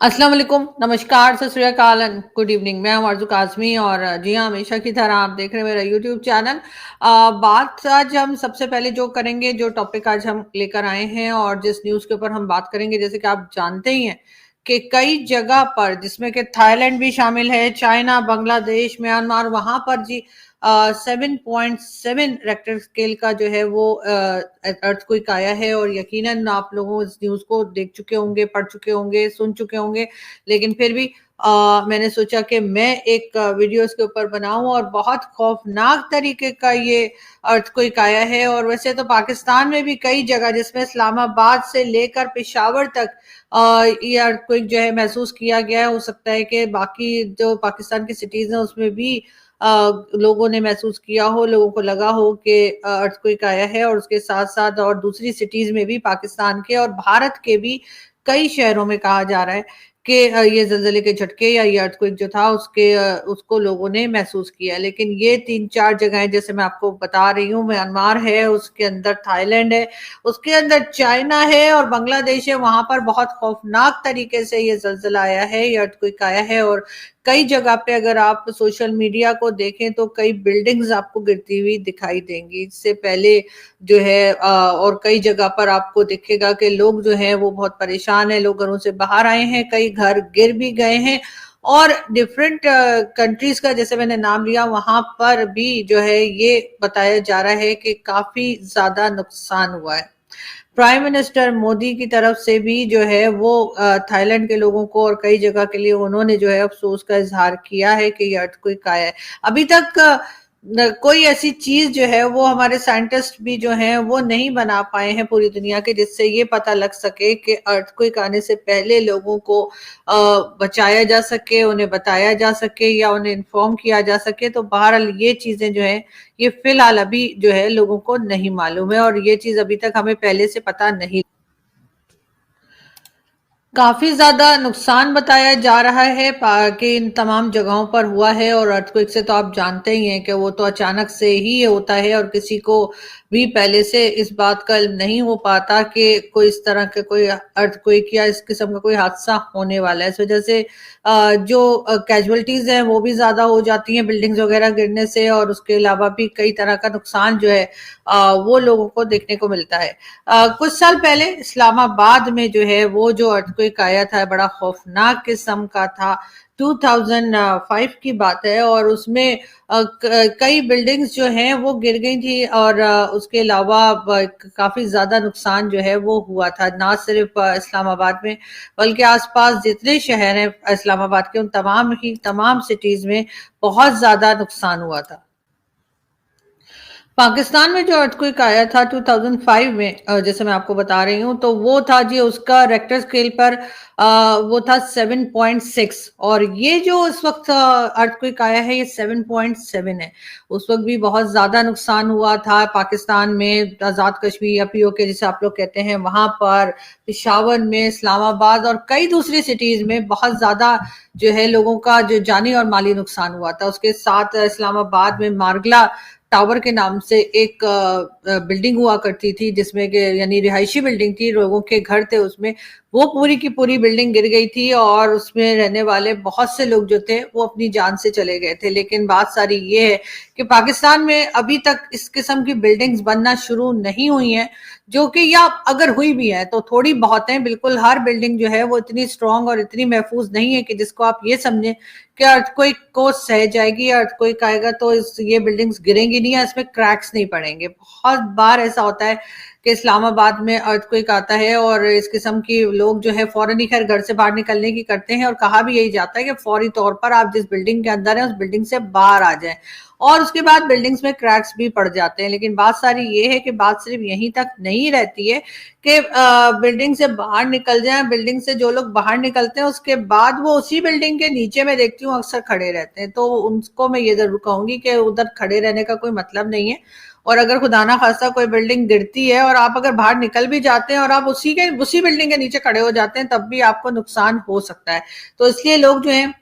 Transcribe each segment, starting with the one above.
अस्सलाम वालेकुम, नमस्कार, सत श्री अकाल एंड गुड इवनिंग। मैं हूं आरज़ू काज़मी और जी हाँ, हमेशा की तरह आप देख रहे हैं मेरा यूट्यूब चैनल। बात आज हम सबसे पहले जो करेंगे, जो टॉपिक आज हम लेकर आए हैं और जिस न्यूज़ के ऊपर हम बात करेंगे, जैसे कि आप जानते ही हैं कि कई जगह पर जिसमें कि थाईलैंड भी शामिल है, चाइना, बांग्लादेश, म्यांमार, वहाँ पर जी 7.7 रेक्टर स्केल का जो है वो अर्थक्वेक आया है और यकीनन आप लोगों इस न्यूज़ को देख चुके होंगे, पढ़ चुके होंगे, सुन चुके होंगे, लेकिन फिर भी मैंने सोचा कि मैं एक वीडियो इसके ऊपर बनाऊं और बहुत खौफनाक तरीके का ये अर्थक्वेक आया है। और वैसे तो पाकिस्तान में भी कई जगह जिसमें इस्लामाबाद से लेकर पेशावर तक ये अर्थक्वेक जो है महसूस किया गया है। हो सकता है कि बाकी जो पाकिस्तान की सिटीज हैं उसमें भी लोगों ने महसूस किया हो, लोगों को लगा हो कि अर्थक्वेक आया है। और उसके साथ साथ और दूसरी सिटीज में भी, पाकिस्तान के और भारत के भी कई शहरों में कहा जा रहा है कि ये ज़लज़ले के झटके या ये अर्थक्वेक जो था उसको लोगों ने महसूस किया। लेकिन ये 3-4 जगहें जैसे मैं आपको बता रही हूँ, म्यांमार है, उसके अंदर थाईलैंड है, उसके अंदर चाइना है और बांग्लादेश है, वहां पर बहुत खौफनाक तरीके से ये ज़लज़ला आया है, ये अर्थक्वेक आया है। और कई जगह पे अगर आप सोशल मीडिया को देखें तो कई बिल्डिंग्स आपको गिरती हुई दिखाई देंगी। इससे पहले जो है और कई जगह पर आपको दिखेगा कि लोग जो हैं वो बहुत परेशान हैं, लोग घरों से बाहर आए हैं, कई घर गिर भी गए हैं। और डिफरेंट कंट्रीज का जैसे मैंने नाम लिया, वहां पर भी जो है ये बताया जा रहा है कि काफी ज्यादा नुकसान हुआ है। प्राइम मिनिस्टर मोदी की तरफ से भी जो है वो थाईलैंड के लोगों को और कई जगह के लिए उन्होंने जो है अफसोस का इजहार किया है कि ये अर्थक्वेक आया है। अभी तक कोई ऐसी चीज जो है वो हमारे साइंटिस्ट भी जो हैं वो नहीं बना पाए हैं पूरी दुनिया के, जिससे ये पता लग सके कि अर्थक्वेक आने से पहले लोगों को बचाया जा सके, उन्हें बताया जा सके या उन्हें इन्फॉर्म किया जा सके। तो बहरहाल ये चीजें जो है ये फिलहाल अभी जो है लोगों को नहीं मालूम है और ये चीज अभी तक हमें पहले से पता नहीं। काफी ज्यादा नुकसान बताया जा रहा है कि इन तमाम जगहों पर हुआ है। और अर्थक्वेक से तो आप जानते ही हैं कि वो तो अचानक से ही होता है और किसी को भी पहले से इस बात का इल्म नहीं हो पाता कि कोई इस तरह का कोई अर्थक्वेक या इस किस्म का कोई हादसा होने वाला है। इस वजह से जो कैजुअलिटीज हैं वो भी ज्यादा हो जाती हैं बिल्डिंग्स वगैरह गिरने से। और उसके अलावा भी कई तरह का नुकसान जो है वो लोगों को देखने को मिलता है। कुछ साल पहले इस्लामाबाद में जो है वो जो अर्थक्वेक आया था बड़ा खौफनाक किस्म का था। 2005 की बात है और उसमें कई बिल्डिंग्स जो हैं वो गिर गई थी और उसके अलावा काफी ज्यादा नुकसान जो है वो हुआ था, ना सिर्फ इस्लामाबाद में बल्कि आसपास जितने शहर हैं इस्लामाबाद के उन तमाम सिटीज में बहुत ज्यादा नुकसान हुआ था। पाकिस्तान में जो अर्थक्वेक आया था 2005 में, जैसे मैं आपको बता रही हूँ, तो वो था जी उसका रेक्टर स्केल पर वो था 7.6। और ये जो इस वक्त अर्थक्वेक आया है ये 7.7 है। उस वक्त भी बहुत ज्यादा नुकसान हुआ था पाकिस्तान में, आजाद कश्मीर या पीओके जिसे आप लोग कहते हैं, वहां पर पेशावर में, इस्लामाबाद और कई दूसरी सिटीज में बहुत ज्यादा जो है लोगों का जो जानी और माली नुकसान हुआ था। उसके साथ इस्लामाबाद में मारगला टावर के नाम से एक बिल्डिंग हुआ करती थी जिसमें कि यानी रिहायशी बिल्डिंग थी, लोगों के घर थे उसमें, वो पूरी की पूरी बिल्डिंग गिर गई थी और उसमें रहने वाले बहुत से लोग जो थे वो अपनी जान से चले गए थे। लेकिन बात सारी ये है कि पाकिस्तान में अभी तक इस किस्म की बिल्डिंग्स बनना शुरू नहीं हुई हैं, जो कि या अगर हुई भी है तो थोड़ी बहुत है। बिल्कुल हर बिल्डिंग जो है वो इतनी स्ट्रांग और इतनी महफूज नहीं है कि जिसको आप ये समझें कि अर्थक्वेक को सह जाएगी, अर्थक्वेक आएगा तो ये बिल्डिंग्स गिरेंगी नहीं या इसमें क्रैक्स नहीं पड़ेंगे। बहुत बार ऐसा होता है कि इस्लामाबाद में अर्थक्वेक आता है और इस किस्म की लोग जो है फौरन ही खैर घर से बाहर निकलने की करते हैं और कहा भी यही जाता है कि फौरी तौर पर आप जिस बिल्डिंग के अंदर है उस बिल्डिंग से बाहर आ जाएं। और उसके बाद बिल्डिंग्स में क्रैक्स भी पड़ जाते हैं। लेकिन बात सारी ये है कि बात सिर्फ यहीं तक नहीं रहती है कि बिल्डिंग से बाहर निकल जाएं। बिल्डिंग से जो लोग बाहर निकलते हैं उसके बाद वो उसी बिल्डिंग के नीचे मैं देखती हूँ अक्सर खड़े रहते हैं, तो उनको मैं ये जरूर कहूंगी कि उधर खड़े रहने का कोई मतलब नहीं है। और अगर खुदा ना खास्ता कोई बिल्डिंग गिरती है और आप अगर बाहर निकल भी जाते हैं और आप उसी बिल्डिंग के नीचे खड़े हो जाते हैं तब भी आपको नुकसान हो सकता है। तो इसलिए लोग जो है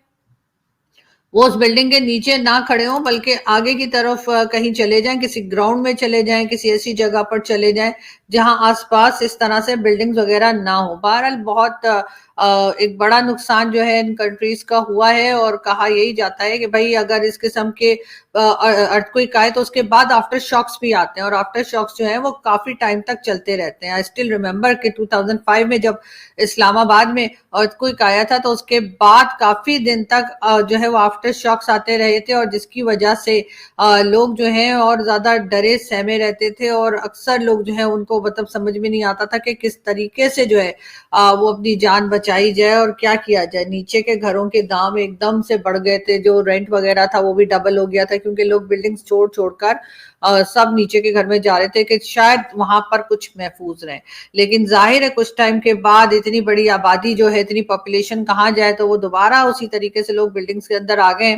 वो उस बिल्डिंग के नीचे ना खड़े हों बल्कि आगे की तरफ कहीं चले जाएं, किसी ग्राउंड में चले जाएं, किसी ऐसी जगह पर चले जाएं جہاں آس پاس اس طرح سے بلڈنگز وغیرہ نہ ہو. بہرحال بہت ایک بڑا نقصان جو ہے ان کنٹریز کا ہوا ہے، اور کہا یہی جاتا ہے کہ بھائی اگر اس قسم کے ارتھکوئک آئے تو اس کے بعد آفٹر شاکس بھی آتے ہیں، اور آفٹر شاکس جو ہیں وہ کافی ٹائم تک چلتے رہتے ہیں. آئی اسٹل ریمبر کہ 2005 میں جب اسلام آباد میں ارتھکوئک آیا تھا تو اس کے بعد کافی دن تک جو ہے وہ آفٹر شاکس آتے رہے تھے، اور جس کی وجہ سے لوگ جو ہیں اور زیادہ ڈرے سہمے رہتے تھے، اور اکثر لوگ جو ہیں ان کو مطلب سمجھ میں نہیں آتا تھا کہ کس طریقے سے جو ہے وہ اپنی جان بچائی جائے اور کیا کیا جائے. نیچے کے گھروں کے دام ایک دم سے بڑھ گئے تھے، جو رینٹ وغیرہ تھا وہ بھی ڈبل ہو گیا تھا، کیونکہ لوگ بلڈنگز چھوڑ چھوڑ کر سب نیچے کے گھر میں جا رہے تھے کہ شاید وہاں پر کچھ محفوظ رہیں. لیکن ظاہر ہے کچھ ٹائم کے بعد اتنی بڑی آبادی جو ہے، اتنی پاپولیشن کہاں جائے، تو وہ دوبارہ اسی طریقے سے لوگ بلڈنگز کے اندر آ گئے.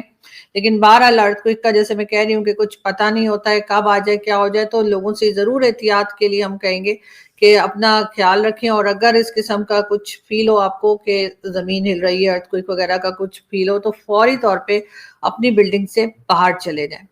لیکن بہرحال ارتھکوئک کا جیسے میں کہہ رہی ہوں کہ کچھ پتہ نہیں ہوتا ہے کب آ جائے کیا ہو جائے، تو لوگوں سے ضرور احتیاط کے لیے ہم کہیں گے کہ اپنا خیال رکھیں. اور اگر اس قسم کا کچھ فیل ہو آپ کو کہ زمین ہل رہی ہے، ارتھکوئک وغیرہ کا کچھ فیل ہو، تو فوری طور پہ اپنی بلڈنگ سے باہر چلے جائیں.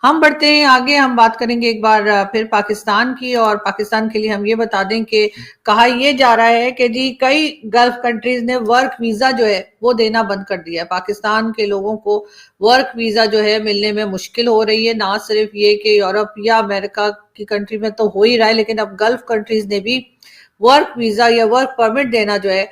ہم بڑھتے ہیں آگے، ہم بات کریں گے ایک بار پھر پاکستان کی. اور پاکستان کے لیے ہم یہ بتا دیں کہ کہا یہ جا رہا ہے کہ جی کئی گلف کنٹریز نے ورک ویزا جو ہے وہ دینا بند کر دیا ہے. پاکستان کے لوگوں کو ورک ویزا جو ہے ملنے میں مشکل ہو رہی ہے. نہ صرف یہ کہ یورپ یا امریکہ کی کنٹری میں تو ہو ہی رہا ہے، لیکن اب گلف کنٹریز نے بھی ورک ویزا یا ورک پرمٹ دینا جو ہے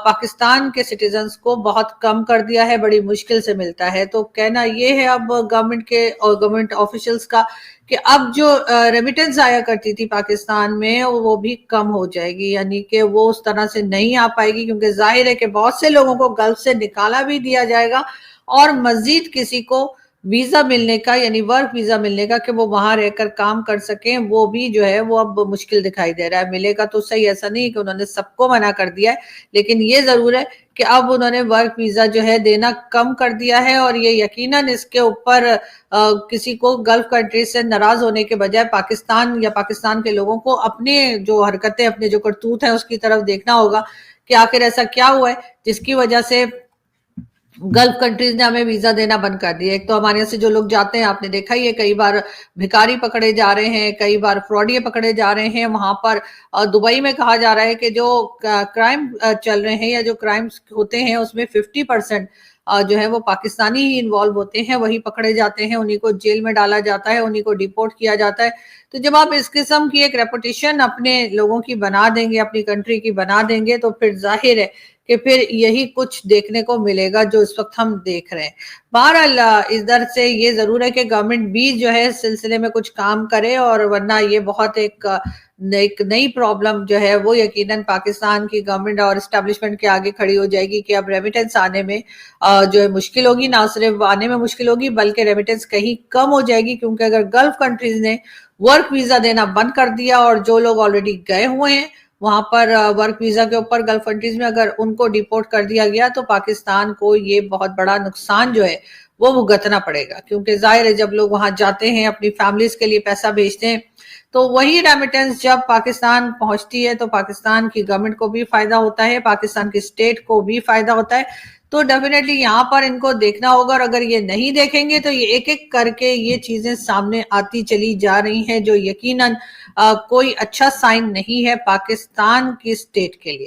پاکستان کے سٹیزنز کو بہت کم کر دیا ہے، بڑی مشکل سے ملتا ہے. تو کہنا یہ ہے اب گورنمنٹ کے اور گورنمنٹ آفیشلز کا کہ اب جو ریمیٹنس آیا کرتی تھی پاکستان میں وہ بھی کم ہو جائے گی، یعنی کہ وہ اس طرح سے نہیں آ پائے گی، کیونکہ ظاہر ہے کہ بہت سے لوگوں کو گلف سے نکالا بھی دیا جائے گا، اور مزید کسی کو ویزا ملنے کا یعنی ورک ویزا ملنے کا کہ وہ وہاں رہ کر کام کر سکیں، وہ بھی جو ہے وہ اب مشکل دکھائی دے رہا ہے. ملے گا تو صحیح، ایسا نہیں کہ انہوں نے سب کو منع کر دیا ہے، لیکن یہ ضرور ہے کہ اب انہوں نے ورک ویزا جو ہے دینا کم کر دیا ہے. اور یہ یقیناً اس کے اوپر کسی کو گلف کنٹریز سے ناراض ہونے کے بجائے پاکستان یا پاکستان کے لوگوں کو اپنے جو حرکتیں، اپنے جو کرتوت ہیں اس کی طرف دیکھنا ہوگا کہ آخر ایسا کیا ہوا ہے جس کی وجہ سے گلف کنٹریز نے ہمیں ویزا دینا بند کر دیا. ایک تو ہمارے یہاں سے جو لوگ جاتے ہیں آپ نے دیکھا ہی ہے، کئی بار بھکاری پکڑے جا رہے ہیں، کئی بار فراڈیے پکڑے جا رہے ہیں. وہاں پر دبئی میں کہا جا رہا ہے کہ جو کرائم چل رہے ہیں یا جو کرائمز ہوتے ہیں اس میں 50% جو ہے وہ پاکستانی ہی انوالو ہوتے ہیں، وہی پکڑے جاتے ہیں، انہی کو جیل میں ڈالا جاتا ہے، انہی کو ڈیپورٹ کیا جاتا ہے. تو جب آپ اس قسم کی ایک ریپوٹیشن اپنے لوگوں کی بنا دیں گے، اپنی کنٹری کی بنا دیں گے، تو پھر ظاہر ہے کہ پھر یہی کچھ دیکھنے کو ملے گا جو اس وقت ہم دیکھ رہے ہیں. بہرحال ادھر سے یہ ضرور ہے کہ گورنمنٹ بھی جو ہے اس سلسلے میں کچھ کام کرے، اور ورنہ یہ بہت ایک نئی پرابلم جو ہے وہ یقیناً پاکستان کی گورنمنٹ اور اسٹیبلشمنٹ کے آگے کھڑی ہو جائے گی کہ اب ریمیٹنس آنے میں جو ہے مشکل ہوگی. نہ صرف آنے میں مشکل ہوگی بلکہ ریمیٹنس کہیں کم ہو جائے گی، کیونکہ اگر گلف کنٹریز نے ورک ویزا دینا بند کر دیا اور جو لوگ آلریڈی گئے ہوئے ہیں وہاں پر ورک ویزا کے اوپر گلف کنٹریز میں اگر ان کو ڈیپورٹ کر دیا گیا، تو پاکستان کو یہ بہت بڑا نقصان جو ہے وہ بھگتنا پڑے گا. کیونکہ ظاہر ہے جب لوگ وہاں جاتے ہیں اپنی فیملیز کے لیے پیسہ بھیجتے ہیں، تو وہی ریمیٹنس جب پاکستان پہنچتی ہے تو پاکستان کی گورنمنٹ کو بھی فائدہ ہوتا ہے، پاکستان کی اسٹیٹ کو بھی فائدہ ہوتا ہے. تو ڈیفینیٹلی یہاں پر ان کو دیکھنا ہوگا، اور اگر یہ نہیں دیکھیں گے تو یہ ایک ایک کر کے یہ چیزیں سامنے آتی چلی جا رہی ہیں، جو یقیناً کوئی اچھا سائن نہیں ہے پاکستان کی اسٹیٹ کے لیے.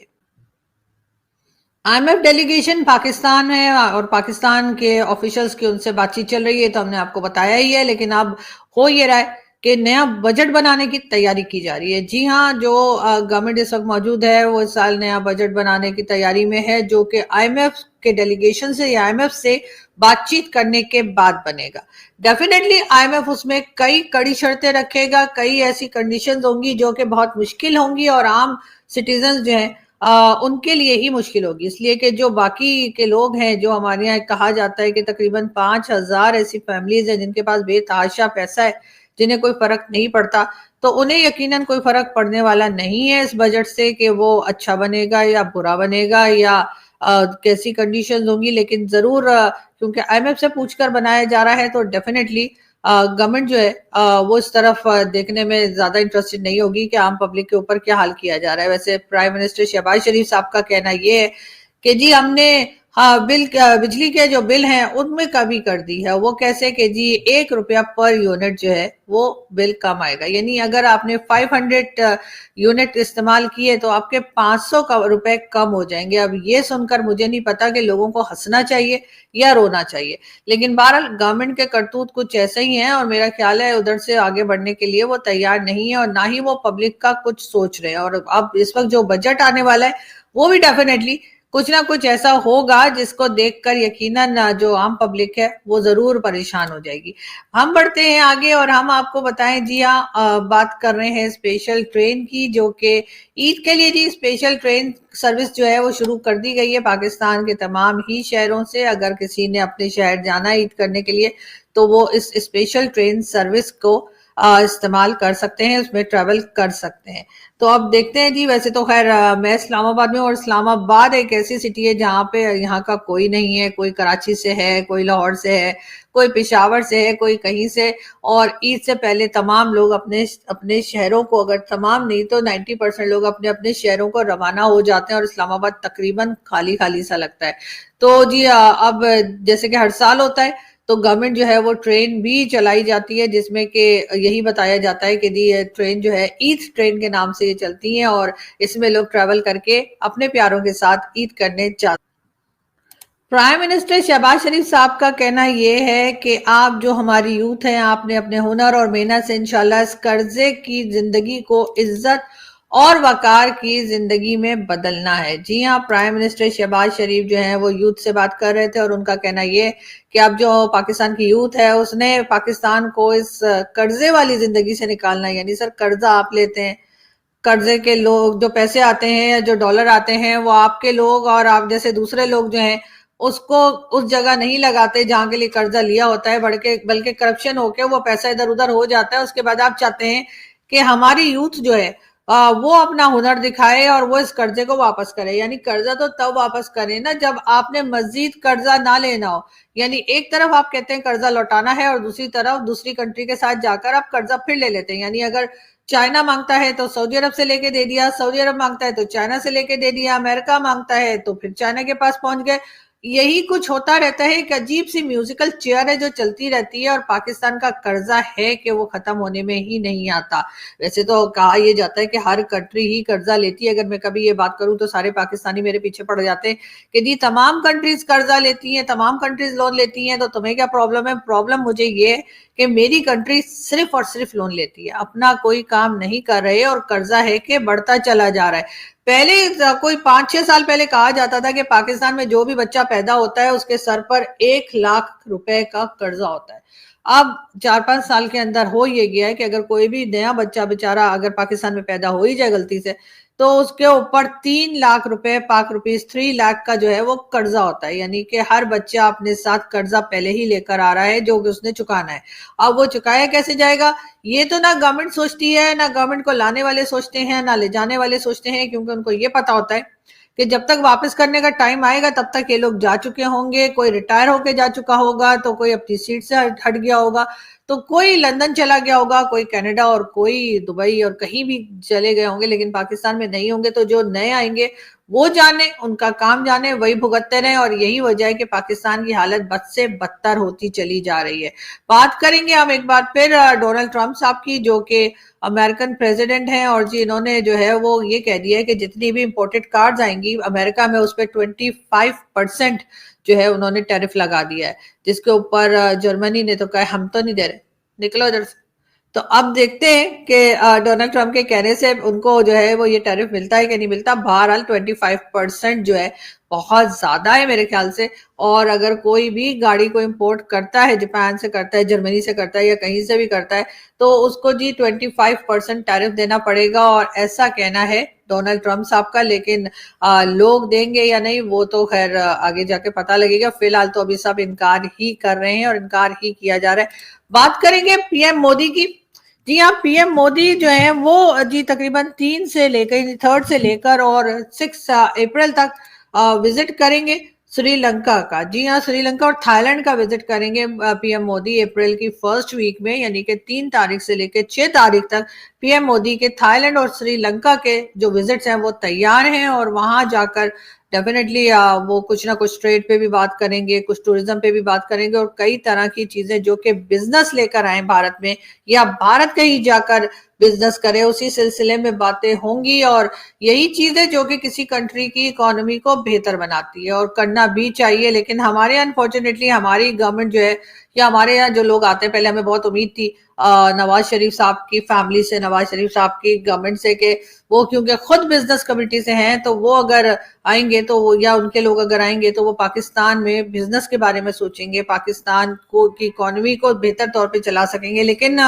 IMF ڈیلیگیشن پاکستان ہے اور پاکستان کے آفیشلز کی ان سے بات چیت چل رہی ہے، تو ہم نے آپ کو بتایا ہی ہے. لیکن اب ہو یہ رہا ہے کہ نیا بجٹ بنانے کی تیاری کی جا رہی ہے. جی ہاں، جو گورنمنٹ اس وقت موجود ہے وہ اس سال نیا بجٹ بنانے کی تیاری میں ہے، جو کہ IMF کے ڈیلیگیشن سے یا IMF سے بات چیت کرنے کے بعد بنے گا. ڈیفینیٹلی IMF اس میں کئی کڑی شرطیں رکھے گا، کئی ایسی کنڈیشنز ہوں گی جو کہ بہت مشکل ہوں گی، اور عام سٹیزنز جو ہیں ان کے لیے ہی مشکل ہوگی. اس لیے کہ جو باقی کے لوگ ہیں، جو ہمارے یہاں کہا جاتا ہے کہ تقریباً 5,000 ایسی فیملیز ہیں جن کے پاس بے تحاشا پیسہ ہے، جنہیں کوئی فرق نہیں پڑتا، تو انہیں یقیناً کوئی فرق پڑنے والا نہیں ہے اس بجٹ سے کہ وہ اچھا بنے گا یا برا بنے گا یا کیسی کنڈیشنز ہوں گی. لیکن ضرور کیونکہ IMF سے پوچھ کر بنایا جا رہا ہے، تو ڈیفینیٹلی گورنمنٹ جو ہے وہ اس طرف دیکھنے میں زیادہ انٹرسٹڈ نہیں ہوگی کہ عام پبلک کے اوپر کیا حال کیا جا رہا ہے. ویسے پرائم منسٹر شہباز شریف صاحب کا کہنا یہ ہے کہ جی ہم نے हाँ, बिजली के जो बिल हैं उनमें कमी कर दी है। वो कैसे कि जी 1 रुपया पर यूनिट जो है वो बिल कम आएगा, यानी अगर आपने 500 यूनिट इस्तेमाल किए तो आपके 500 रुपए कम हो जाएंगे। अब ये सुनकर मुझे नहीं पता कि लोगों को हंसना चाहिए या रोना चाहिए, लेकिन बहरहाल गवर्नमेंट के करतूत कुछ ऐसे ही हैं और मेरा ख्याल है उधर से आगे बढ़ने के लिए वो तैयार नहीं है और ना ही वो पब्लिक का कुछ सोच रहे हैं। और अब इस वक्त जो बजट आने वाला है वो भी डेफिनेटली कुछ ना कुछ ऐसा होगा जिसको देखकर यकीनन जो आम पब्लिक है वो जरूर परेशान हो जाएगी। हम बढ़ते हैं आगे और हम आपको बताएं, जी हाँ, बात कर रहे हैं स्पेशल ट्रेन की, जो कि ईद के लिए जी स्पेशल ट्रेन सर्विस जो है वो शुरू कर दी गई है पाकिस्तान के तमाम ही शहरों से। अगर किसी ने अपने शहर जाना है ईद करने के लिए तो वो इस स्पेशल ट्रेन सर्विस को इस्तेमाल कर सकते हैं, उसमें ट्रेवल कर सकते हैं। तो अब देखते हैं जी। वैसे तो खैर मैं इस्लामाबाद में, और इस्लामाबाद एक ऐसी सिटी है जहाँ पे यहाँ का कोई नहीं है, कोई कराची से है, कोई लाहौर से है, कोई पेशावर से है, कोई कहीं से। और ईद से पहले तमाम लोग अपने अपने शहरों को, अगर तमाम नहीं तो 90% लोग अपने अपने शहरों को रवाना हो जाते हैं और इस्लामाबाद तकरीबन खाली खाली सा लगता है। तो जी अब जैसे कि हर साल होता है तो गवर्नमेंट जो है वो ट्रेन भी चलाई जाती है, जिसमें कि यही बताया जाता है कि ये ट्रेन जो है ईद ट्रेन के नाम से ये चलती है और इसमें लोग ट्रैवल करके अपने प्यारों के साथ ईद करने जाते हैं। प्राइम मिनिस्टर शहबाज शरीफ साहब का कहना यह है कि आप जो हमारी यूथ है, आपने अपने हुनर और मेहनत से इंशाल्लाह इस कर्जे की जिंदगी को इज्जत और वकार की जिंदगी में बदलना है। जी हाँ, प्राइम मिनिस्टर शहबाज शरीफ जो है वो यूथ से बात कर रहे थे और उनका कहना ये कि अब जो पाकिस्तान की यूथ है उसने पाकिस्तान को इस कर्जे वाली जिंदगी से निकालना है। यानी सर, कर्जा आप लेते हैं, कर्जे के लोग, जो पैसे आते हैं या जो डॉलर आते हैं वो आपके लोग और आप जैसे दूसरे लोग जो हैं उसको उस जगह नहीं लगाते जहां के लिए कर्जा लिया होता है, बल्कि करप्शन होके वो पैसा इधर उधर हो जाता है। उसके बाद आप चाहते हैं कि हमारी यूथ जो है वो अपना हुनर दिखाए और वो इस कर्जे को वापस करे। यानी कर्जा तो तब वापस करे ना जब आपने मजीद कर्जा ना लेना हो। यानी एक तरफ आप कहते हैं कर्जा लौटाना है और दूसरी तरफ दूसरी कंट्री के साथ जाकर आप कर्जा फिर ले लेते हैं। यानी अगर चाइना मांगता है तो सऊदी अरब से लेके दे दिया, सऊदी अरब मांगता है तो चाइना से लेके दे दिया, अमेरिका मांगता है तो फिर चाइना के पास पहुंच गए। यही कुछ होता रहता है। एक अजीब सी म्यूजिकल चेयर है जो चलती रहती है और पाकिस्तान का कर्जा है कि वो खत्म होने में ही नहीं आता। वैसे तो कहा यह जाता है कि हर कंट्री ही कर्जा लेती है। अगर मैं कभी ये बात करूं तो सारे पाकिस्तानी मेरे पीछे पड़ जाते हैं कि जी तमाम कंट्रीज कर्जा लेती हैं, तमाम कंट्रीज लोन लेती हैं, तो तुम्हें क्या प्रॉब्लम है? प्रॉब्लम मुझे ये है कि मेरी कंट्री सिर्फ और सिर्फ लोन लेती है, अपना कोई काम नहीं कर रहे और कर्जा है कि बढ़ता चला जा रहा है। पहले कोई 5-6 साल पहले कहा जाता था कि पाकिस्तान में जो भी बच्चा पैदा होता है उसके सर पर 1 लाख रुपए का कर्जा होता है। अब 4-5 साल के अंदर हो ये गया है कि अगर कोई भी नया बच्चा बेचारा अगर पाकिस्तान में पैदा हो ही जाए गलती से, तो उसके ऊपर 3 लाख रुपए, पाक रुपीज 3 लाख का जो है वो कर्जा होता है। यानी कि हर बच्चा अपने साथ कर्जा पहले ही लेकर आ रहा है जो कि उसने चुकाना है। अब वो चुकाया कैसे जाएगा, ये तो ना गवर्नमेंट सोचती है, ना गवर्नमेंट को लाने वाले सोचते हैं, ना ले जाने वाले सोचते हैं, क्योंकि उनको ये पता होता है कि जब तक वापस करने का टाइम आएगा तब तक ये लोग जा चुके होंगे। कोई रिटायर होके जा चुका होगा, तो कोई अपनी सीट से हट गया होगा, तो कोई लंदन चला गया होगा, कोई कनाडा और कोई दुबई और कहीं भी चले गए होंगे, लेकिन पाकिस्तान में नहीं होंगे। तो जो नए आएंगे वो जाने, उनका काम जाने, वही भुगतते रहे। और यही वजह है कि पाकिस्तान की हालत बद से बदतर होती चली जा रही है। बात करेंगे हम एक बार फिर डोनाल्ड ट्रंप साहब की, जो कि अमेरिकन प्रेसिडेंट हैं और जी इन्होंने जो है वो ये कह दिया है कि जितनी भी इंपोर्टेड कार्स आएंगी अमेरिका में उस पर 25% जो है उन्होंने टैरिफ लगा दिया है, जिसके ऊपर जर्मनी ने तो कहा हम तो नहीं दे रहे, निकलो इधर से। तो अब देखते हैं कि डोनाल्ड ट्रंप के कहने से उनको जो है वो ये टैरिफ मिलता है कि नहीं मिलता। बहरहाल 25% जो है बहुत ज्यादा है मेरे ख्याल से। और अगर कोई भी गाड़ी को इंपोर्ट करता है, जापान से करता है, जर्मनी से करता है या कहीं से भी करता है, तो उसको जी 25% टैरिफ देना पड़ेगा। और ऐसा कहना है डोनाल्ड ट्रंप साहब का, लेकिन लोग देंगे या नहीं वो तो खैर आगे जाके पता लगेगा। फिलहाल तो अभी सब इनकार ही कर रहे हैं और इनकार ही किया जा रहा है। बात करेंगे पीएम मोदी की। जी हाँ, पीएम मोदी जो है वो जी तकरीबन 3 से लेकर और 6 अप्रैल तक विजिट करेंगे श्रीलंका का। जी हाँ, श्रीलंका और थाईलैंड का विजिट करेंगे पीएम मोदी अप्रैल की फर्स्ट वीक में, यानी कि 3 तारीख से लेकर 6 तारीख तक पीएम मोदी के थाईलैंड और श्रीलंका के जो विजिट्स हैं वो तैयार हैं और वहां जाकर डेफिनेटली वो कुछ ना कुछ ट्रेड पे भी बात करेंगे, कुछ टूरिज्म पे भी बात करेंगे और कई तरह की चीजें जो कि बिजनेस लेकर आए भारत में या भारत कहीं जाकर बिजनेस करे, उसी सिलसिले में बातें होंगी। और यही चीज है जो कि किसी कंट्री की इकोनॉमी को बेहतर बनाती है और करना भी चाहिए। लेकिन हमारे अनफॉर्चुनेटली हमारी गवर्नमेंट जो है या हमारे यहाँ जो लोग आते हैं, पहले हमें बहुत उम्मीद थी नवाज शरीफ साहब की फैमिली से, नवाज शरीफ साहब की गवर्नमेंट से, कि वो क्योंकि खुद बिजनेस कम्युनिटी से हैं तो वो अगर आएंगे तो वो, या उनके लोग अगर आएंगे तो वो पाकिस्तान में बिजनेस के बारे में सोचेंगे, पाकिस्तान को की इकोनॉमी को बेहतर तौर पे चला सकेंगे। लेकिन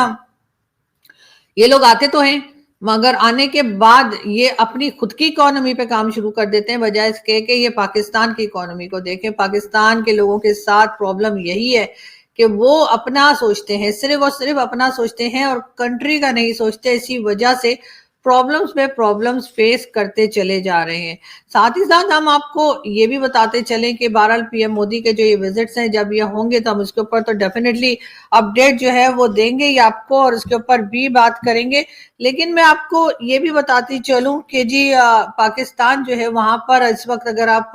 ये लोग आते तो हैं मगर आने के बाद ये अपनी खुद की इकोनॉमी पे काम शुरू कर देते हैं, बजाय इसके कि ये पाकिस्तान की इकोनॉमी को देखें। पाकिस्तान के लोगों के साथ प्रॉब्लम यही है कि वो अपना सोचते हैं, सिर्फ और सिर्फ अपना सोचते हैं और कंट्री का नहीं सोचते। इसी वजह से प्रॉब्लम्स पे प्रॉब्लम्स फेस करते चले जा रहे हैं। साथ ही साथ हम आपको ये भी बताते चलें कि बहरहाल पीएम मोदी के जो ये विजिट्स हैं, जब ये होंगे तो हम इसके ऊपर तो डेफिनेटली अपडेट जो है वो देंगे ही आपको और इसके ऊपर भी बात करेंगे। लेकिन मैं आपको ये भी बताती चलूं कि जी पाकिस्तान जो है वहां पर इस वक्त अगर आप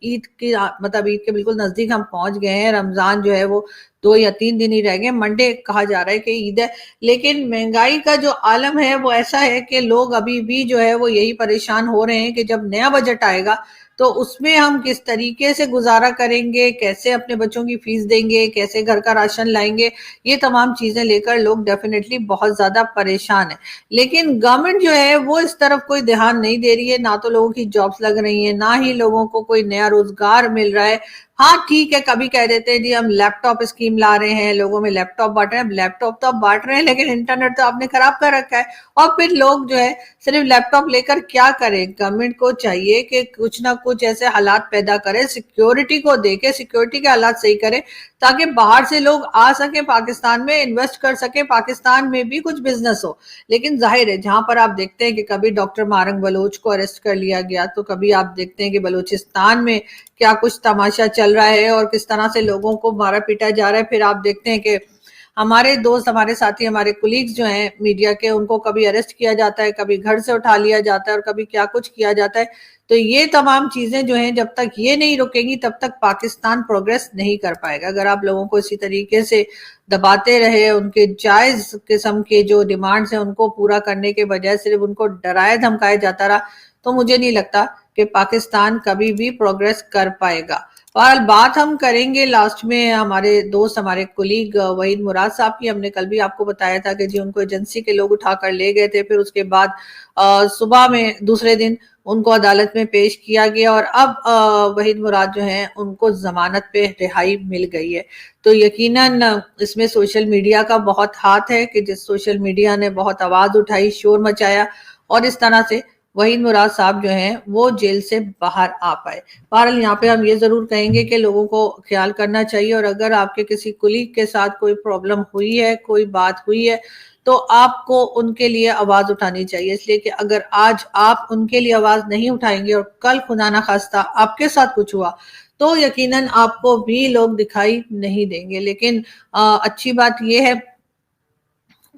ईद की मतलब ईद के बिल्कुल नजदीक हम पहुंच गए हैं, रमजान जो है वो 2 या 3 दिन ही रह गए, मंडे कहा जा रहा है कि ईद है। लेकिन महंगाई का जो आलम है वो ऐसा है कि लोग अभी भी जो है वो यही परेशान हो रहे हैं कि जब नया बजट आएगा तो उसमें हम किस तरीके से गुजारा करेंगे, कैसे अपने बच्चों की फीस देंगे, कैसे घर का राशन लाएंगे, ये तमाम चीजें लेकर लोग डेफिनेटली बहुत ज्यादा परेशान है। लेकिन गवर्नमेंट जो है वो इस तरफ कोई ध्यान नहीं दे रही है, ना तो लोगों की जॉब्स लग रही है, ना ही लोगों को कोई नया रोजगार मिल रहा है। हाँ ठीक है, कभी कह देते हैं जी हम लैपटॉप स्कीम ला रहे हैं, लोगों में लैपटॉप बांट रहे हैं। लैपटॉप तो आप बांट रहे हैं लेकिन इंटरनेट तो आपने खराब कर रखा है। और फिर लोग जो है सिर्फ लैपटॉप लेकर क्या करें? गवर्नमेंट को चाहिए कि कुछ ना कुछ ऐसे हालात पैदा करे, सिक्योरिटी को देखे, सिक्योरिटी के हालात सही करे ताकि बाहर से लोग आ सके, पाकिस्तान में इन्वेस्ट कर सके, पाकिस्तान में भी कुछ बिजनेस हो। लेकिन जाहिर है जहां पर आप देखते हैं कि कभी डॉक्टर मारंग बलोच को अरेस्ट कर लिया गया, तो कभी आप देखते हैं कि बलूचिस्तान में क्या कुछ तमाशा चल रहा है और किस तरह से लोगों को मारा पीटा जा रहा है। फिर आप देखते हैं कि हमारे दोस्त, हमारे साथी, हमारे कुलीग्स जो हैं मीडिया के, उनको कभी अरेस्ट किया जाता है, कभी घर से उठा लिया जाता है और कभी क्या कुछ किया जाता है। तो ये तमाम चीजें जो हैं, जब तक ये नहीं रुकेंगी तब तक पाकिस्तान प्रोग्रेस नहीं कर पाएगा। अगर आप लोगों को इसी तरीके से दबाते रहे, उनके जायज किस्म के जो डिमांड्स हैं उनको पूरा करने के बजाय सिर्फ उनको डराया धमकाया जाता रहा, तो मुझे नहीं लगता कि पाकिस्तान कभी भी प्रोग्रेस कर पाएगा। और बात हम करेंगे लास्ट में हमारे दोस्त, हमारे कुलीग वहीद मुराद साहब की। हमने कल भी आपको बताया था कि जी उनको एजेंसी के लोग उठाकर ले गए थे, फिर उसके बाद सुबह में दूसरे दिन उनको अदालत में पेश किया गया और अब वहीद मुराद जो हैं उनको जमानत पे रिहाई मिल गई है। तो यकीनन इसमें सोशल मीडिया का बहुत हाथ है कि जिस सोशल मीडिया ने बहुत आवाज उठाई, शोर मचाया और इस तरह से वहीद मुराद साहब जो हैं वो जेल से बाहर आ पाए। बहरहाल यहाँ पे हम ये जरूर कहेंगे कि लोगों को ख्याल करना चाहिए और अगर आपके किसी कुलीग के साथ कोई प्रॉब्लम हुई है, कोई बात हुई है, तो आपको उनके लिए आवाज उठानी चाहिए। इसलिए कि अगर आज आप उनके लिए आवाज नहीं उठाएंगे और कल खुदा ना खास्ता आपके साथ कुछ हुआ तो यकीनन आपको भी लोग दिखाई नहीं देंगे। लेकिन अच्छी बात यह है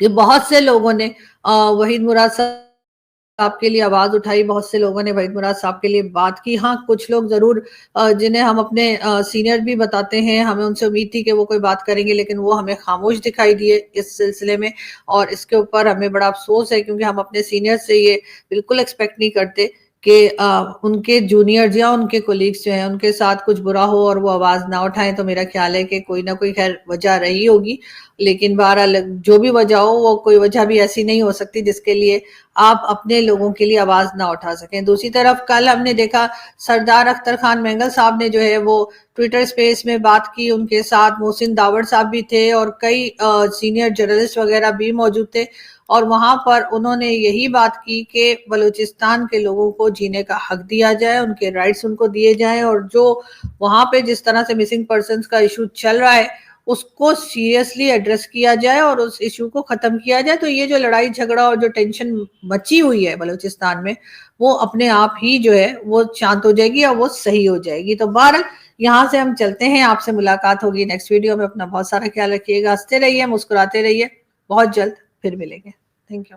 कि बहुत से लोगों ने वहीद मुराद साहब के लिए आवाज उठाई, बहुत से लोगों ने वहीद मुराद साहब के लिए बात की। हाँ, कुछ लोग जरूर जिन्हें हम अपने सीनियर भी बताते हैं, हमें उनसे उम्मीद थी कि वो कोई बात करेंगे लेकिन वो हमें खामोश दिखाई दिए इस सिलसिले में और इसके ऊपर हमें बड़ा अफसोस है क्योंकि हम अपने सीनियर से ये बिल्कुल एक्सपेक्ट नहीं करते कि उनके जूनियर्स या उनके कोलीग्स जो हैं उनके साथ कुछ बुरा हो और वो आवाज ना उठाएं। तो मेरा ख्याल है कि कोई ना कोई खैर वजह रही होगी, लेकिन बहरहाल जो भी वजह हो वो कोई वजह भी ऐसी नहीं हो सकती जिसके लिए आप अपने लोगों के लिए आवाज ना उठा सकें। दूसरी तरफ कल हमने देखा सरदार अख्तर खान मैंगल साहब ने जो है वो ट्विटर स्पेस में बात की, उनके साथ मोहसिन दावड़ साहब भी थे और कई सीनियर जर्नलिस्ट वगैरह भी मौजूद थे और वहां पर उन्होंने यही बात की कि बलूचिस्तान के लोगों को जीने का हक दिया जाए, उनके राइट्स उनको दिए जाएं और जो वहां पे जिस तरह से मिसिंग पर्सन्स का इशू चल रहा है उसको सीरियसली एड्रेस किया जाए और उस इशू को खत्म किया जाए। तो ये जो लड़ाई झगड़ा और जो टेंशन मची हुई है बलूचिस्तान में वो अपने आप ही जो है वो शांत हो जाएगी और वो सही हो जाएगी। तो बहरहाल यहाँ से हम चलते हैं, आपसे मुलाकात होगी नेक्स्ट वीडियो में। अपना बहुत सारा ख्याल रखिएगा, हंसते रहिए, मुस्कुराते रहिए, बहुत जल्द फिर मिलेंगे। Thank you.